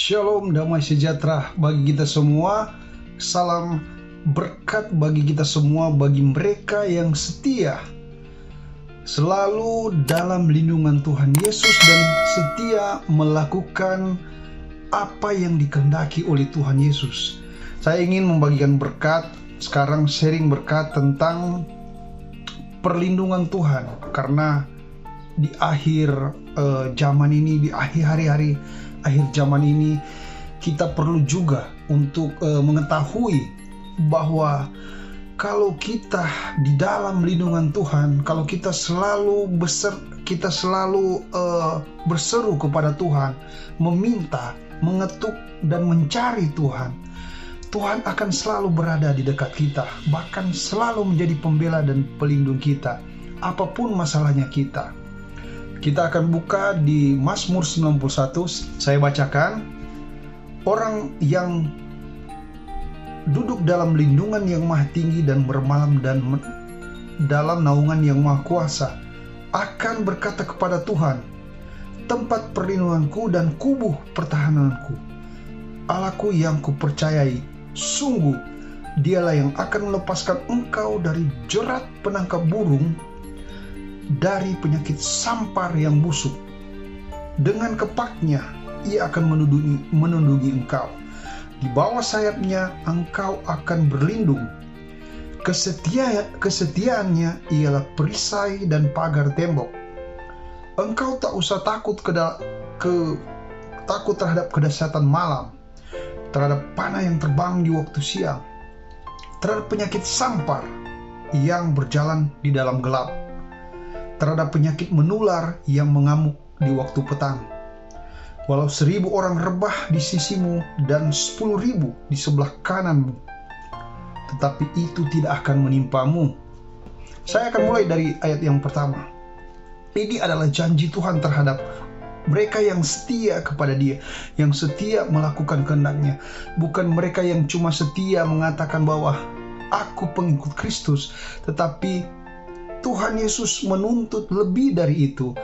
Shalom, damai sejahtera bagi kita semua. Salam berkat bagi kita semua, bagi mereka yang setia selalu dalam lindungan Tuhan Yesus dan setia melakukan apa yang dikehendaki oleh Tuhan Yesus. Saya ingin membagikan berkat, sekarang sharing berkat tentang perlindungan Tuhan. Karena di akhir zaman ini, di akhir zaman ini, kita perlu juga untuk mengetahui bahwa kalau kita di dalam lindungan Tuhan, kalau kita selalu berseru kepada Tuhan, meminta, mengetuk dan mencari Tuhan, Tuhan akan selalu berada di dekat kita, bahkan selalu menjadi pembela dan pelindung kita, apapun masalahnya kita. Kita akan buka di Mazmur 91, saya bacakan. Orang yang duduk dalam lindungan yang maha tinggi dan bermalam dan dalam naungan yang maha kuasa akan berkata kepada Tuhan, tempat perlindunganku dan kubu pertahananku, Allahku yang kupercayai, sungguh dialah yang akan melepaskan engkau dari jerat penangkap burung, dari penyakit sampar yang busuk. Dengan kepaknya ia akan menundungi engkau. Di bawah sayapnya engkau akan berlindung. Kesetiaannya ialah perisai dan pagar tembok. Engkau tak usah takut terhadap kedahsyatan malam, terhadap panah yang terbang di waktu siang, terhadap penyakit sampar yang berjalan di dalam gelap, terhadap penyakit menular yang mengamuk di waktu petang. Walau 1000 orang rebah di sisimu dan 10.000 di sebelah kananmu, tetapi itu tidak akan menimpamu. Saya akan mulai dari ayat yang pertama. Ini adalah janji Tuhan terhadap mereka yang setia kepada Dia, yang setia melakukan kehendak-Nya. Bukan mereka yang cuma setia mengatakan bahwa aku pengikut Kristus, tetapi Tuhan Yesus menuntut lebih dari itu,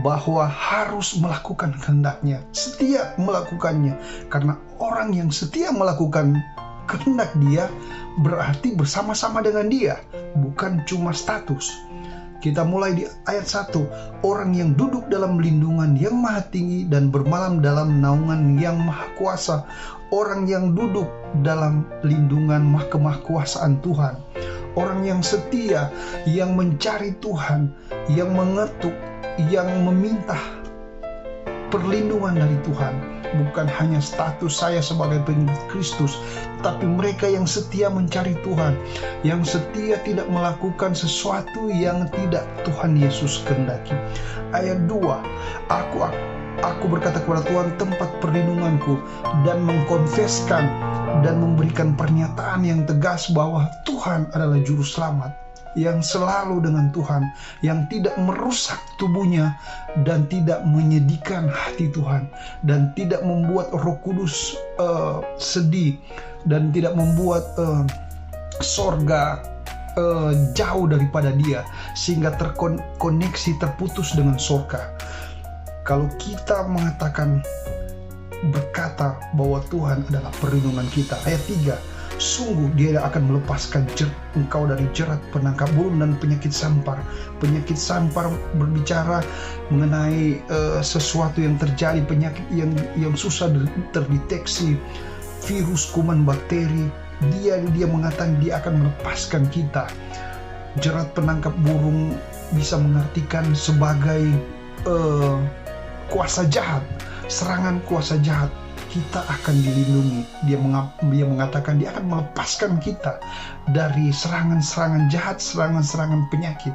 bahwa harus melakukan kehendak-Nya, setia melakukannya. Karena orang yang setia melakukan kehendak Dia berarti bersama-sama dengan Dia, bukan cuma status. Kita mulai di ayat 1. Orang yang duduk dalam lindungan yang maha tinggi dan bermalam dalam naungan yang maha kuasa. Orang yang duduk dalam lindungan kemahkuasaan Tuhan. Orang yang setia, yang mencari Tuhan, yang mengetuk, yang meminta perlindungan dari Tuhan. Bukan hanya status saya sebagai pengikut Kristus, tapi mereka yang setia mencari Tuhan, yang setia tidak melakukan sesuatu yang tidak Tuhan Yesus kehendaki. Ayat 2, Aku berkata kepada Tuhan, tempat perlindunganku, dan mengkonfeskan dan memberikan pernyataan yang tegas bahwa Tuhan adalah juru selamat, yang selalu dengan Tuhan, yang tidak merusak tubuhnya dan tidak menyedihkan hati Tuhan, dan tidak membuat Roh Kudus sedih, dan tidak membuat sorga jauh daripada Dia, sehingga terkoneksi, terputus dengan sorga. Kalau kita berkata bahwa Tuhan adalah perlindungan kita. Ayat 3, sungguh Dia akan melepaskan engkau dari jerat penangkap burung dan penyakit sampar. Penyakit sampar berbicara mengenai sesuatu yang terjadi, penyakit yang susah terdeteksi, virus, kuman, bakteri. Dia mengatakan Dia akan melepaskan kita. Jerat penangkap burung bisa mengartikan sebagai kuasa jahat, serangan kuasa jahat. Kita akan dilindungi. Dia mengatakan Dia akan melepaskan kita dari serangan-serangan jahat, serangan-serangan penyakit.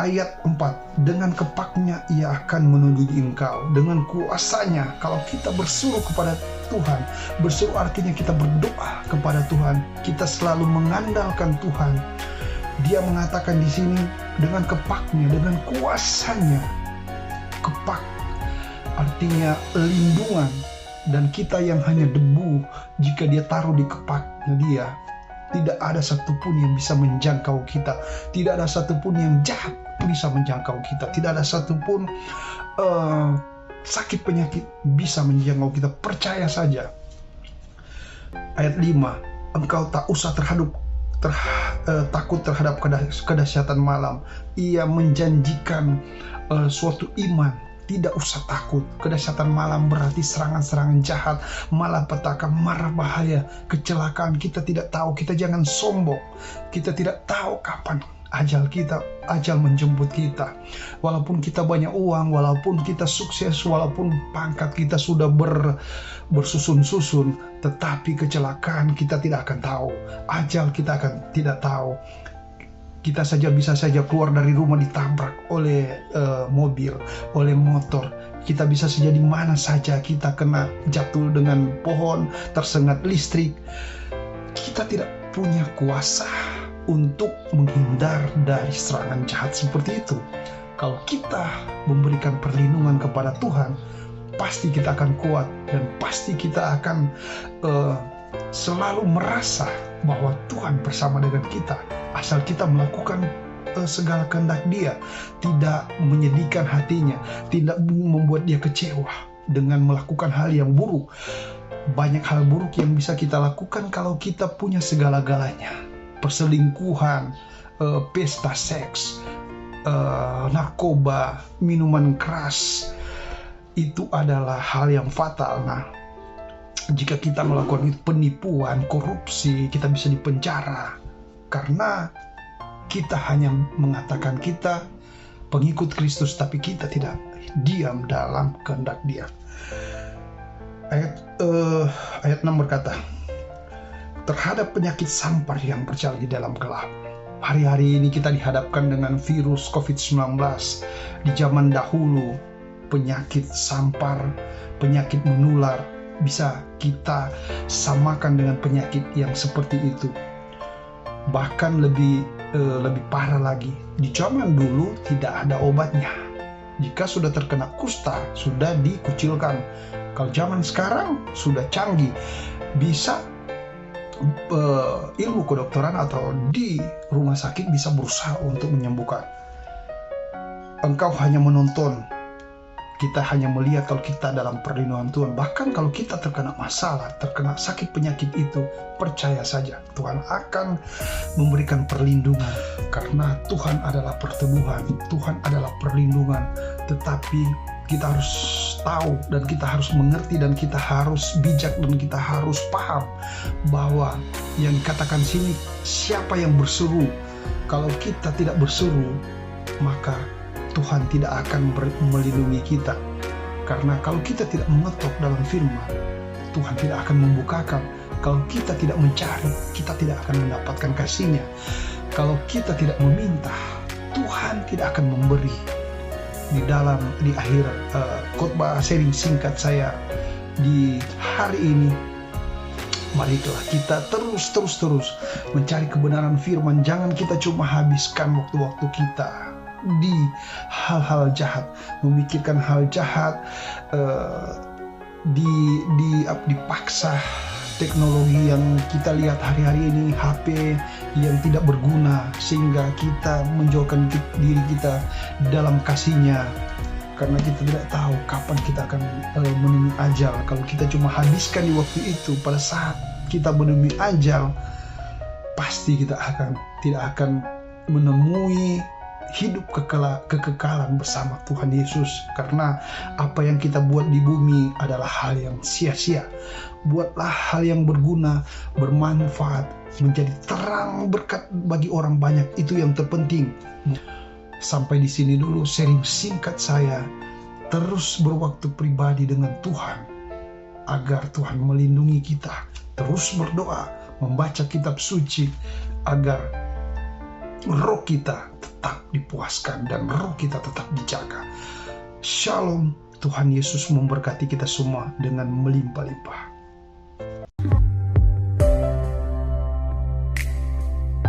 Ayat 4, dengan kepaknya Ia akan menundungi engkau. Dengan kuasanya, kalau kita berseru kepada Tuhan, berseru artinya kita berdoa kepada Tuhan, kita selalu mengandalkan Tuhan. Dia mengatakan di sini, dengan kepaknya, dengan kuasanya. Kepak artinya lindungan, dan kita yang hanya debu jika Dia taruh di kepaknya Dia. Tidak ada satupun yang bisa menjangkau kita. Tidak ada satupun yang jahat bisa menjangkau kita. Tidak ada satupun sakit penyakit bisa menjangkau kita, percaya saja. Ayat 5, engkau tak usah takut terhadap kedahsyatan malam. Ia menjanjikan suatu iman. Tidak usah takut. Kedahsyatan malam berarti serangan-serangan jahat, malapetaka, mara bahaya, kecelakaan. Kita tidak tahu. Kita jangan sombong. Kita tidak tahu kapan ajal menjemput kita. Walaupun kita banyak uang, walaupun kita sukses, walaupun pangkat kita sudah bersusun-susun, tetapi kecelakaan kita tidak akan tahu. Ajal kita akan tidak tahu. Kita bisa saja keluar dari rumah ditabrak oleh mobil, oleh motor. Kita bisa saja di mana saja kita kena jatuh dengan pohon, tersengat listrik. Kita tidak punya kuasa untuk menghindar dari serangan jahat seperti itu. Kalau kita memberikan perlindungan kepada Tuhan, pasti kita akan kuat dan pasti kita akan selalu merasa bahwa Tuhan bersama dengan kita. Asal kita melakukan segala kehendak Dia, tidak menyedihkan hatinya, tidak membuat Dia kecewa dengan melakukan hal yang buruk. Banyak hal buruk yang bisa kita lakukan kalau kita punya segala-galanya. Perselingkuhan, pesta seks, narkoba, minuman keras, itu adalah hal yang fatal. Nah, jika kita melakukan penipuan, korupsi, kita bisa dipenjara karena kita hanya mengatakan kita pengikut Kristus, tapi kita tidak diam dalam kehendak Dia. Ayat 6 berkata, terhadap penyakit sampar yang berjalan di dalam gelap. Hari-hari ini kita dihadapkan dengan virus COVID-19. Di zaman dahulu, penyakit sampar, penyakit menular bisa kita samakan dengan penyakit yang seperti itu. Bahkan lebih parah lagi. Di zaman dulu tidak ada obatnya. Jika sudah terkena kusta, sudah dikucilkan. Kalau zaman sekarang sudah canggih, bisa ilmu kedokteran atau di rumah sakit bisa berusaha untuk menyembuhkan. Engkau hanya menonton, kita hanya melihat kalau kita dalam perlindungan Tuhan. Bahkan kalau kita terkena masalah, terkena sakit penyakit itu, percaya saja Tuhan akan memberikan perlindungan. Karena Tuhan adalah pertemuan, Tuhan adalah perlindungan. Tetapi kita harus tahu dan kita harus mengerti dan kita harus bijak dan kita harus paham bahwa yang dikatakan sini, siapa yang berseru. Kalau kita tidak berseru, maka Tuhan tidak akan melindungi kita. Karena kalau kita tidak mengetok dalam firman, Tuhan tidak akan membukakan. Kalau kita tidak mencari, kita tidak akan mendapatkan kasih-Nya. Kalau kita tidak meminta, Tuhan tidak akan memberi. Di akhir khotbah sharing singkat saya di hari ini, marilah kita terus mencari kebenaran firman. Jangan kita cuma habiskan waktu-waktu kita di hal-hal jahat, memikirkan hal jahat, dipaksa teknologi yang kita lihat hari-hari ini, HP yang tidak berguna, sehingga kita menjauhkan diri kita dalam kasih-Nya. Karena kita tidak tahu kapan kita akan menemui ajal. Kalau kita cuma habiskan di waktu itu, pada saat kita menemui ajal, pasti kita tidak akan menemui hidup kekekalan bersama Tuhan Yesus. Karena apa yang kita buat di bumi adalah hal yang sia-sia. Buatlah hal yang berguna, bermanfaat, menjadi terang berkat bagi orang banyak. Itu yang terpenting. Sampai di sini dulu sharing singkat saya. Terus berwaktu pribadi dengan Tuhan, agar Tuhan melindungi kita. Terus berdoa, membaca kitab suci, agar roh kita tetap dipuaskan dan roh kita tetap dijaga. Shalom, Tuhan Yesus memberkati kita semua dengan melimpah-limpah.